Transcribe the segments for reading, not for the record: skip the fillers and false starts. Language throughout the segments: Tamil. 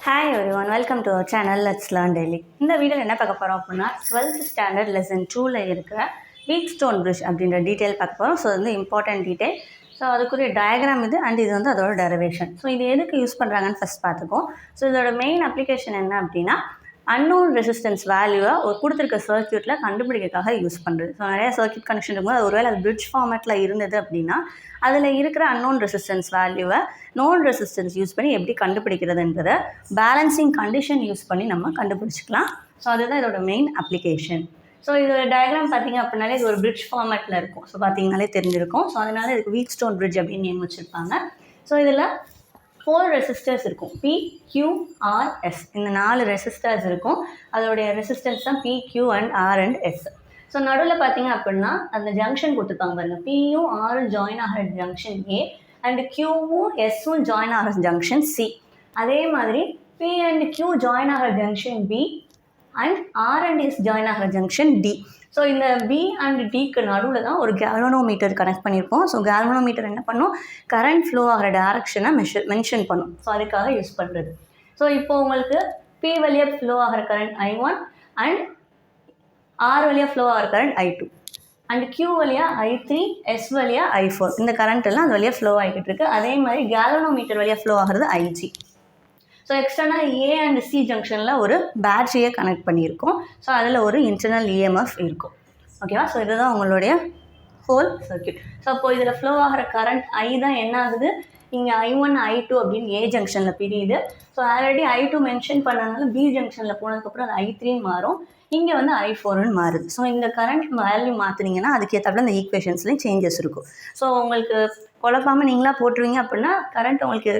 Hi everyone, welcome to our channel Let's Learn Daily. இந்த வீடியோவில் என்ன பார்க்க போகிறோம் அப்படின்னா 12th ஸ்டாண்டர்ட் லெசன் 2ல இருக்கிற Wheatstone Bridge அப்படின்ற டீட்டெயில் பார்க்க போகிறோம். ஸோ வந்து இம்பார்ட்டன்ட் டீட்டெயில். ஸோ அதுக்குரிய டயக்ராம் இது அண்ட் இது வந்து அதோட டெரிவேஷன். ஸோ இது எதுக்கு யூஸ் பண்ணுறாங்கன்னு ஃபஸ்ட் பார்த்துக்கோம். ஸோ இதோட மெயின் அப்ளிகேஷன் என்ன அப்படின்னா அன்னோன் ரெசிஸ்டன்ஸ் வேல்யூவை ஒரு கொடுத்துருக்க சர்க்யூட்டில் கண்டுபிடிக்கிறதுக்காக யூஸ் பண்ணுறது. ஸோ நிறையா சர்க்யூட் கனெக்ஷன் இருக்கும்போது ஒருவேளை அது பிரிட்ஜ் ஃபார்மேட்டில் இருந்தது அப்படின்னா அதில் இருக்கிற அன்னோன் ரெசிஸ்டன்ஸ் வேல்யூவை நோன் ரெசிஸ்டன்ஸ் யூஸ் பண்ணி எப்படி கண்டுபிடிக்கிறதுன்றதை பேலன்சிங் கண்டிஷன் யூஸ் பண்ணி நம்ம கண்டுபிடிச்சிக்கலாம். ஸோ அதுதான் இதோட மெயின் அப்ளிகேஷன். ஸோ இதோட டயக்ராம் பார்த்தீங்க அப்படின்னாலே இது ஒரு பிரிட்ஜ் ஃபார்மேட்டில் இருக்கும். ஸோ பார்த்தீங்கனாலே தெரிஞ்சிருக்கும். ஸோ அதனால இதுக்கு வீட்ஸ்டோன் பிரிட்ஜ் அப்படின்னு நேம் வச்சுருப்பாங்க. ஸோ இதில் 4 ரெசிஸ்டர்ஸ் இருக்கும். P, Q, R, S. இந்த 4 ரெசிஸ்டர்ஸ் இருக்கும். அதோடைய ரெசிஸ்டன்ஸ் தான் P, Q and R and S. So நடுவில் பார்த்தீங்க அப்படின்னா அந்த ஜங்ஷன் கொடுத்துருக்காங்க பாருங்கள். Pயும் Rயும் ஜாயின் ஆகிற ஜங்ஷன் A அண்ட் Qவும் Sவும் ஜாயின் ஆகிற ஜங்ஷன் C. அதே மாதிரி P and Q ஜாயின் ஆகிற junction B and R and S join ஆகிற ஜங்ஷன் D. ஸோ இந்த B அண்ட் Dக்கு நடுவில் தான் ஒரு கேல்வனோமீட்டர் கனெக்ட் பண்ணியிருப்போம். ஸோ கேல்வனோமீட்டர் என்ன பண்ணும், கரண்ட் ஃப்ளோ ஆகிற டேரக்ஷனை மென்ஷன் பண்ணும். ஸோ அதுக்காக யூஸ் பண்ணுறது. ஸோ இப்போது உங்களுக்கு P வழியாக ஃப்ளோ ஆகிற கரண்ட் I1 அண்ட் R வழியாக ஃப்ளோ ஆகிற கரண்ட் I2 அண்ட் Q வழியாக I3, S வழியாக I4. இந்த கரண்ட் எல்லாம் அது வழியாக ஃப்ளோ ஆகிக்கிட்டு இருக்குது. அதே மாதிரி கேல்வனோமீட்டர் வழியாக ஃப்ளோ ஆகிறது IG. So external A and C ஜங்ஷனில் ஒரு பேட்டரியை கனெக்ட் பண்ணியிருக்கோம். ஸோ அதில் ஒரு இன்டர்னல் EMF இருக்கும். ஓகேவா? ஸோ இதுதான் உங்களுடைய ஹோல் சர்க்யூட். ஸோ அப்போது இதில் ஃப்ளோ ஆகிற கரண்ட் I தான் என்ன ஆகுது, இங்கே I1 I2 அப்படின்னு A ஜங்ஷனில் பிரியுது. ஸோ ஆல்ரெடி I2 மென்ஷன் பண்ணனால B ஜங்ஷனில் போனதுக்கப்புறம் அது I3 மாறும். இங்கே வந்து I4ன்னு மாறுது. ஸோ இந்த கரண்ட் வேல்யூ மாற்றினீங்கன்னா அதுக்கேற்றப்பல இந்த ஈக்குவேஷன்ஸ்லேயும் சேஞ்சஸ் இருக்கும். ஸோ உங்களுக்கு குழப்பாமல் நீங்களாக போட்டுருவீங்க அப்படின்னா கரண்ட் உங்களுக்கு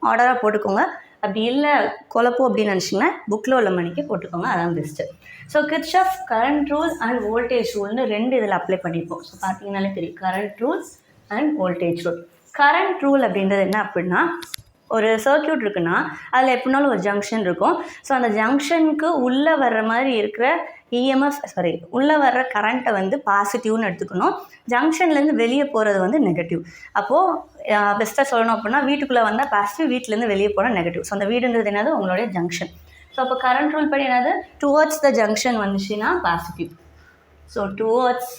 ஆர்டராக போட்டுக்கோங்க. அப்படி இல்லை குழப்பம் அப்படின்னு நினச்சிங்கன்னா புக்கில் உள்ள மணிக்கு போட்டுக்கோங்க, அதான் best. So Kirchhoff current rule and voltage ரூல்னு 2 இதில் அப்ளை பண்ணியிருப்போம். ஸோ பார்த்தீங்கன்னாலே தெரியும், current rules and voltage rule. Current rule அப்படின்றது என்ன அப்படின்னா, ஒரு சர்க்யூட் இருக்குன்னா அதில் எப்படினாலும் ஒரு ஜங்ஷன் இருக்கும். ஸோ அந்த ஜங்ஷனுக்கு உள்ளே வர்ற மாதிரி இருக்கிற உள்ளே வர்ற கரண்ட்டை வந்து பாசிட்டிவ்னு எடுத்துக்கணும். ஜங்ஷன்லேருந்து வெளியே போகிறது வந்து நெகட்டிவ். அப்போது பெஸ்ட்டாக சொல்லணும் அப்படின்னா வீட்டுக்குள்ளே வந்தால் பாசிட்டிவ், வீட்டிலேருந்து வெளியே போனால் நெகட்டிவ். ஸோ அந்த வீடுன்றது என்னது, உங்களுடைய ஜங்ஷன். ஸோ அப்போ கரண்ட் ரூல் படி என்னது, டுவர்ட்ஸ் த ஜங்ஷன் வந்துச்சுன்னா பாசிட்டிவ். ஸோ டுவர்ட்ஸ்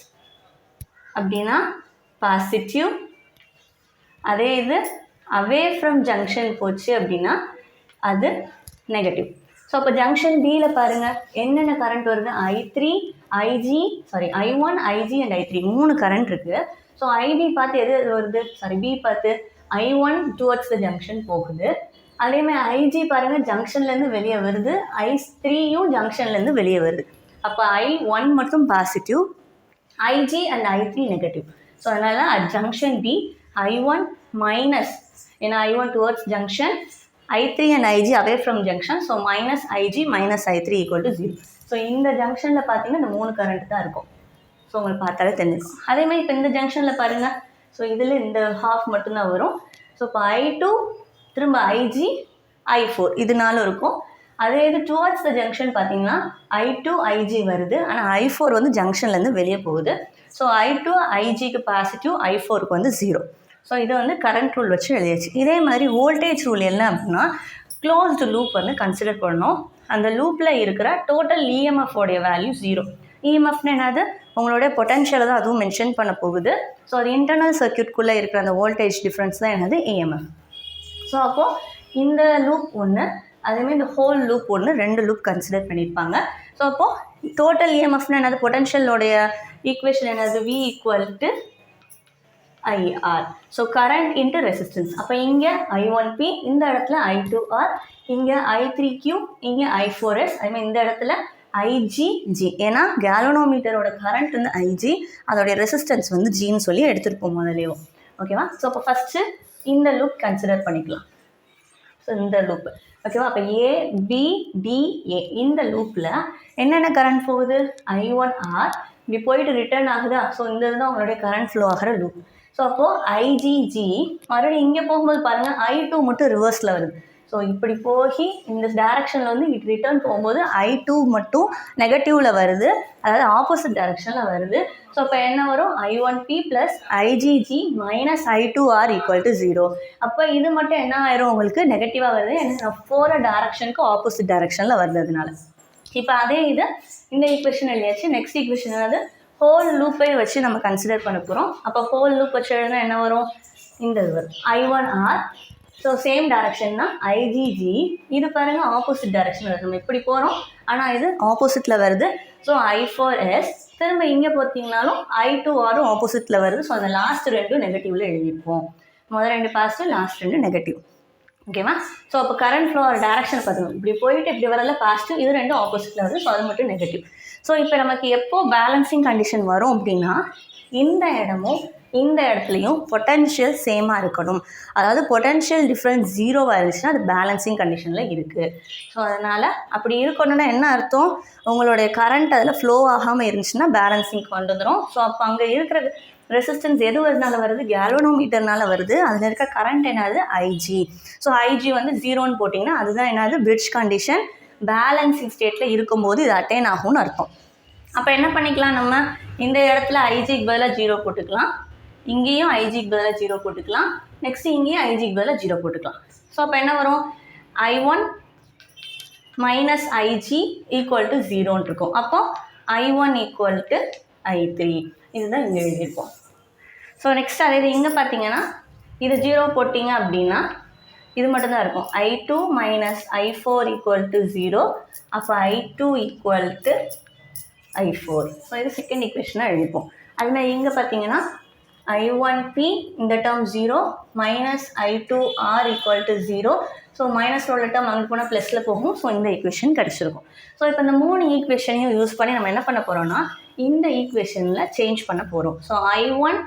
அப்படின்னா பாசிட்டிவ். அதே இது அவே ஃப்ரம் ஜங்ஷன் போச்சு அப்படின்னா அது நெகட்டிவ். ஸோ அப்போ ஜங்ஷன் பியில் பாருங்கள் என்னென்ன கரண்ட் வருது, I1, IG and I3 3 current இருக்குது. ஸோ IB பார்த்து எது வருது, B பார்த்து I1 டுவர்ட்ஸ் த ஜங்ஷன் போகுது. அதேமாதிரி IG பாருங்கள் ஜங்ஷன்லேருந்து வெளியே வருது, I3யும் ஜங்ஷன்லேருந்து வெளியே வருது. அப்போ I1 மட்டும் positive, IG and I3 negative. So அதனால் at junction B I1 minus, ஏன்னா I1 towards junction, I3 and IG away from junction. So minus IG minus I3 equal to 0. So இந்த ஜங்ஷனில் பார்த்தீங்கன்னா இந்த 3 கரண்ட் தான் இருக்கும். ஸோ உங்களுக்கு பார்த்தாலே தெரிஞ்சிருக்கும். அதேமாதிரி இப்போ இந்த ஜங்ஷனில் பாருங்கள், ஸோ இதில் இந்த ஹாஃப் மட்டும்தான் வரும். ஸோ இப்போ I2 திரும்ப IG I4 இதனாலும் இருக்கும். அதே இது டுவர்ட்ஸ் த ஜங்ஷன் பார்த்தீங்கன்னா I2 IG வருது, ஆனால் I4 வந்து ஜங்ஷன்லேருந்து வெளியே போகுது. ஸோ I2 IGக்கு பாசிட்டிவ், I4க்கு வந்து 0. ஸோ இது வந்து கரண்ட் ரூல் வச்சு எழுதியாச்சு. இதே மாதிரி வோல்டேஜ் ரூல் என்ன அப்படின்னா, க்ளோஸ்டு லூப் வந்து கன்சிடர் பண்ணணும். அந்த லூப்பில் இருக்கிற டோட்டல் EMF உடைய வேல்யூ 0. EMFன்னு என்னது, உங்களுடைய பொட்டன்ஷியலை தான் அதுவும் மென்ஷன் பண்ண போகுது. ஸோ அது இன்டர்னல் சர்க்யூட்குள்ளே இருக்கிற அந்த வோல்டேஜ் டிஃப்ரென்ஸ் தான் என்னது, EMF. ஸோ அப்போது இந்த லூப் ஒன்று, அதேமாதிரி இந்த ஹோல் லூப் ஒன்று, 2 லூப் கன்சிடர் பண்ணியிருப்பாங்க. ஸோ அப்போது டோட்டல் EMFன்னு என்னது, பொட்டன்ஷியலோடைய ஈக்குவேஷன் என்னது, V equal to IR. So current into resistance. அப்போ இங்கே I1P, இந்த இடத்துல I2R, இங்கே I3Q, இங்கே I4S, அதுமாதிரி இந்த இடத்துல IGG. ஏன்னா கேல்வனோமீட்டரோட கரண்ட் வந்து IG, அதோடைய ரெசிஸ்டன்ஸ் வந்து Gன்னு சொல்லி எடுத்துருப்போம் முதலேயும். ஓகேவா? ஸோ அப்போ ஃபஸ்ட்டு இந்த லூப் கன்சிடர் பண்ணிக்கலாம். ஸோ இந்த லூப் ஓகேவா? அப்போ ABDA இந்த லூப்பில் என்னென்ன கரண்ட் போகுது, I1R இப்படி போயிட்டு ரிட்டர்ன் ஆகுதா. ஸோ இந்த இதுதான் உங்களுடைய கரண்ட் ஃப்ளோ ஆகிற லூப். ஸோ அப்போது IGG மறுபடியும் இங்கே போகும்போது பாருங்கள் I2 மட்டும் ரிவர்ஸில் வருது. ஸோ இப்படி போய் இந்த டைரக்ஷனில் வந்து இட் ரிட்டர்ன் போகும்போது I2 மட்டும் நெகட்டிவில் வருது, அதாவது ஆப்போசிட் டைரக்ஷனில் வருது. ஸோ இப்போ என்ன வரும், I1P plus IgG minus I2R equal to 0. அப்போ இது மட்டும் என்ன ஆயிரும், உங்களுக்கு நெகட்டிவாக வருது, ஏன்னா போகிற டைரக்ஷனுக்கு ஆப்போசிட் டைரக்ஷனில் வருதுனால. இப்போ அதே இது இந்த ஈக்குவேஷன் எழுதியாச்சு. நெக்ஸ்ட் ஈக்குவேஷன் வந்து ஹோல் லூப்பை வச்சு நம்ம கன்சிடர் பண்ண போகிறோம். அப்போ ஹோல் லூப் வச்சு எழுதுனா என்ன வரும், இந்த இது வரும் I1R. ஸோ சேம் டைரக்ஷன் தான் IgG. இது பாருங்கள் ஆப்போசிட் டைரக்ஷன் வருது, நம்ம இப்படி போகிறோம் ஆனால் இது ஆப்போசிட்டில் வருது. So I4S. திரும்ப இங்கே பார்த்தீங்கன்னாலும் I2Rம் ஆப்போசிட்டில் வருது. ஸோ அந்த லாஸ்ட் ரெண்டும் நெகட்டிவில் எழுதியிருப்போம். முதல் ரெண்டு பாசிட்டிவ், லாஸ்ட் ரெண்டு நெகட்டிவ். ஓகேவா? ஸோ அப்போ கரண்ட் ஃப்ளோ டைரக்ஷன் பார்த்துக்கணும். இப்படி போயிட்டு இப்படி வரல பாசிட்டிவ், இது ரெண்டும் ஆப்போசிட்டில் வருது. ஸோ அது மட்டும் நெகட்டிவ். ஸோ இப்போ நமக்கு எப்போ பேலன்சிங் கண்டிஷன் வரும் அப்படின்னா, இந்த இடமும் இந்த இடத்துலையும் பொட்டன்ஷியல் சேமாக இருக்கணும். அதாவது பொட்டன்ஷியல் டிஃப்ரென்ஸ் 0வாக இருந்துச்சுன்னா அது பேலன்சிங் கண்டிஷனில் இருக்குது. ஸோ அதனால் அப்படி இருக்கணும்னா என்ன அர்த்தம், உங்களுடைய கரண்ட் அதில் ஃப்ளோ ஆகாமல் இருந்துச்சுன்னா பேலன்சிங் கொண்டு வந்துடும். ஸோ அப்போ அங்கே இருக்கிற ரெசிஸ்டன்ஸ் எது வருதுனால வருது, கேல்வனோமீட்டர்னால வருது. அதில் இருக்க கரண்ட் என்னது, IG. ஸோ IG வந்து 0ன்னு போட்டிங்கன்னா அதுதான் என்னது, பிரிட்ஜ் கண்டிஷன். பேலன்சிங் ஸ்டேட்டில் இருக்கும்போது இது அட்டைன் ஆகும்னு அர்த்தம். அப்போ என்ன பண்ணிக்கலாம், நம்ம இந்த இடத்துல IGக்கு பதிலாக 0 போட்டுக்கலாம், இங்கேயும் IGக்கு பதிலாக 0 போட்டுக்கலாம், நெக்ஸ்ட்டு இங்கேயும் IGக்கு பதிலாக 0 போட்டுக்கலாம். ஸோ அப்போ என்ன வரும், I1 minus IG equal to 0ன்னு இருக்கும். அப்போ I1 ஈக்குவல் டு I3. இதுதான் இங்கே எழுதியிருப்போம். ஸோ நெக்ஸ்ட் அதே இங்கே பார்த்தீங்கன்னா இது 0 போட்டிங்க அப்படின்னா இது மட்டும்தான் இருக்கும். I2 minus I4 equal to 0. அப்போ I2 equal to I4. So இது செகண்ட் ஈக்குவேஷனாக எழுதிப்போம். அதுமாதிரி இங்கே பார்த்தீங்கன்னா I1P இந்த term 0 minus I2R equal to 0. So மைனஸில் உள்ள டேர்ம் அங்கே போனால் ப்ளஸில் போகும். ஸோ இந்த ஈக்குவேஷன் கிடச்சிருக்கும். ஸோ இப்போ இந்த 3 ஈக்குவேஷனையும் யூஸ் பண்ணி நம்ம என்ன பண்ண போகிறோம்னா, இந்த ஈக்குவேஷனில் சேஞ்ச் பண்ண போகிறோம். ஸோ I1,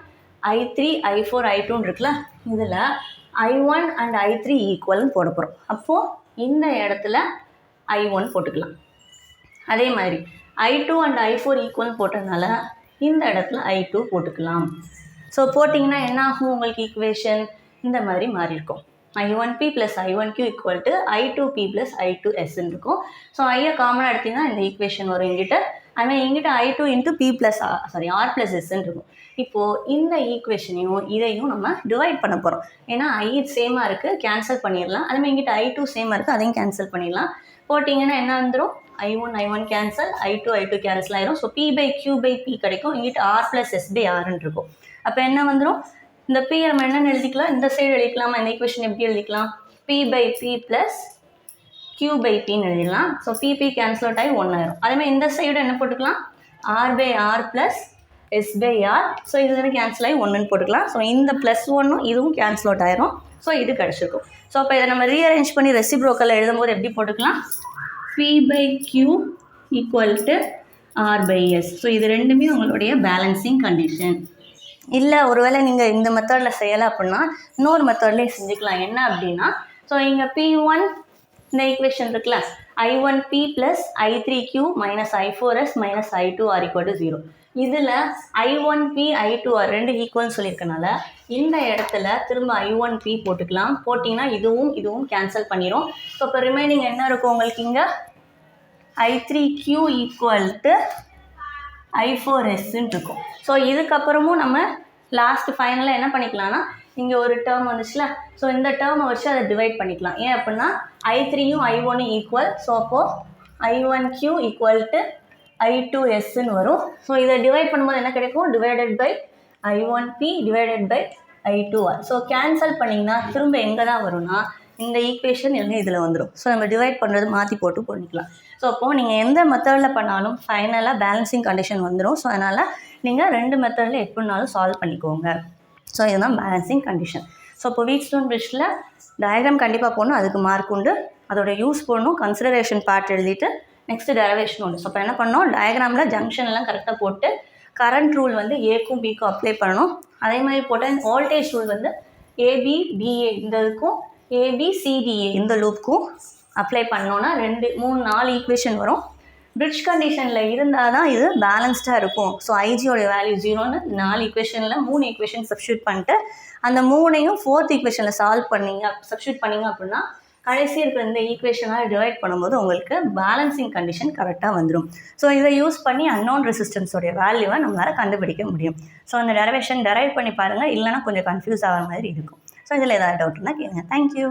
I3, I4, I2ன்னு இருக்குல்ல, இதில் I1 அண்ட் I3 ஈக்குவல்னு போட போகிறோம். அப்போது இந்த இடத்துல I1 போட்டுக்கலாம். அதே மாதிரி I2 அண்ட் I4 ஈக்குவல் போட்டதுனால இந்த இடத்துல I2 போட்டுக்கலாம். ஸோ போட்டிங்கன்னா என்ன ஆகும், உங்களுக்கு ஈக்குவேஷன் இந்த மாதிரி மாறி இருக்கும். I1P plus I1Q equal to I2P plus I2Sன்னு இருக்கும். ஸோ ஐயை காமனாக எடுத்திங்கன்னா இந்த ஈக்குவேஷன் வரும் எங்கிட்ட. அதுமாதிரி எங்கிட்ட I2 into P plus R plus Sன்னு இருக்கும். இப்போது இந்த ஈக்குவேஷனையும் இதையும் நம்ம டிவைட் பண்ண போகிறோம். ஏன்னா I சேமாக இருக்குது, கேன்சல் பண்ணிடலாம். அதுமாதிரி எங்கிட்ட I2 சேமாக இருக்குது, அதையும் கேன்சல் பண்ணிடலாம். போட்டிங்கன்னா என்ன வந்துடும், I1 கேன்சல், I2 கேன்சல் ஆயிரும். ஸோ P/Q/P கிடைக்கும். இங்கிட்ட R ப்ளஸ் S/Rன்னு இருக்கும். அப்போ என்ன வந்துடும், இந்த P நம்ம என்னென்னு எழுதிக்கலாம், இந்த சைடு எழுதிக்கலாமா, இந்த ஈக்குவேஷன் எப்படி எழுதிக்கலாம், P/P ப்ளஸ் Q/Pன்னு எழுதிடலாம். ஸோ P கேன்சல் அவுட் ஆகி 1 ஆயிரும். அதேமாதிரி இந்த சைடு என்ன போட்டுக்கலாம், R/R ப்ளஸ் S/R. ஸோ இது வந்து கேன்சல் ஆகி 1ன்னு போட்டுக்கலாம். ஸோ இந்த ப்ளஸ் 1ம் இதுவும் கேன்சல் அவுட் ஆயிரும். ஸோ இது கிடச்சிருக்கும். ஸோ அப்போ இதை நம்ம ரீஅரேஞ்ச் பண்ணி ரெசிப்ரோக்கல் எழுதும்போது எப்படி போட்டுக்கலாம், P/Q equal to R/S. So இது ரெண்டுமே உங்களுடைய பேலன்சிங் கண்டிஷன். இல்லை ஒருவேளை நீங்கள் இந்த மெத்தடில் செய்யலை அப்படின்னா இன்னொரு மெத்தட்லேயே செஞ்சுக்கலாம். என்ன அப்படின்னா, ஸோ இங்கே P1 இந்த ஈக்குவேஷன் இருக்குல்ல, I1P plus I3Q minus I4S minus I2R equal to 0. இதில் I1P I2R ரெண்டு ஈக்குவல்னு சொல்லியிருக்கனால இந்த இடத்துல திரும்ப I1P போட்டுக்கலாம். போட்டிங்கன்னா இதுவும் கேன்சல் பண்ணிடும். ஸோ இப்போ ரிமைனிங் என்ன இருக்கும் உங்களுக்கு, இங்கே I3Q ஈக்குவல் டு I4Sன்னு இருக்கும். ஸோ இதுக்கப்புறமும் நம்ம லாஸ்ட் ஃபைனலாக என்ன பண்ணிக்கலாம்னா, இங்கே ஒரு டேர்ம் வந்துச்சுல, ஸோ இந்த டேர்மை வச்சு அதை டிவைட் பண்ணிக்கலாம். ஏன் அப்படின்னா I3யும் I1ம் ஈக்குவல். ஸோ அப்போது I1Q ஈக்குவல் டு I2Sன்னு வரும். ஸோ இதை டிவைட் பண்ணும்போது என்ன கிடைக்கும், divided by I1P divided by I2R. So cancel பண்ணிங்கன்னா திரும்ப எங்கே தான் வரும்னா இந்த ஈக்குவேஷன் எல்லாம் இதில் வந்துடும். ஸோ நம்ம டிவைட் பண்ணுறது மாற்றி போட்டு பண்ணிக்கலாம். ஸோ அப்போது நீங்கள் எந்த மெத்தடில் பண்ணாலும் ஃபைனலாக பேலன்சிங் கண்டிஷன் வந்துடும். ஸோ அதனால் நீங்கள் ரெண்டு மெத்தடில் எப்படினாலும் சால்வ் பண்ணிக்கோங்க. ஸோ இதுதான் பேலன்சிங் கண்டிஷன். ஸோ இப்போ வீட்ஸ்டோன் பிரிட்ஜில் டயக்ராம் கண்டிப்பாக போடணும், அதுக்கு மார்க் உண்டு, அதோட யூஸ் போடணும், கன்சிடரேஷன் பார்ட் எழுதிட்டு நெக்ஸ்ட்டு டெரிவேஷன் உண்டு. ஸோ இப்போ என்ன பண்ணணும், டயக்ராமில் ஜங்ஷன்லாம் கரெக்டாக போட்டு கரண்ட் ரூல் வந்து ஏக்கும் பிக்கும் அப்ளை பண்ணணும். அதே மாதிரி போட்டால் வோல்டேஜ் ரூல் வந்து ஏபி பிஏ இந்த இதுக்கும் ABCDA இந்த லூப்புக்கும் அப்ளை பண்ணோன்னா 2 3 4 ஈக்குவேஷன் வரும். பிரிட்ஜ் கண்டிஷனில் இருந்தால் தான் இது பேலன்ஸ்டாக இருக்கும். ஸோ ஐஜியோட வேல்யூ 0ன்னு 4 ஈக்குவேஷனில் 3 ஈக்குவேஷன் சப்ஸ்டியூட் பண்ணிட்டு அந்த 3ஐயும் 4th ஈக்குவேஷனில் சப்ஸ்டியூட் பண்ணிங்க அப்படின்னா கடைசி இருக்கிற இந்த ஈக்குவேஷனால் டிவைட் பண்ணும்போது உங்களுக்கு பேலன்சிங் கண்டிஷன் கரெக்டாக வந்துடும். ஸோ இதை யூஸ் பண்ணி அன்னோன் ரெசிஸ்டன்ஸோடைய வேல்யூவை நம்மளால் கண்டுபிடிக்க முடியும். ஸோ அந்த டெரிவேஷன் டெரைவ் பண்ணி பாருங்கள், இல்லைனா கொஞ்சம் கன்ஃபியூஸ் ஆகிற மாதிரி இருக்கும். ஸோ இதில் ஏதாவது டவுட்னா கேளுங்க. தேங்க்யூ.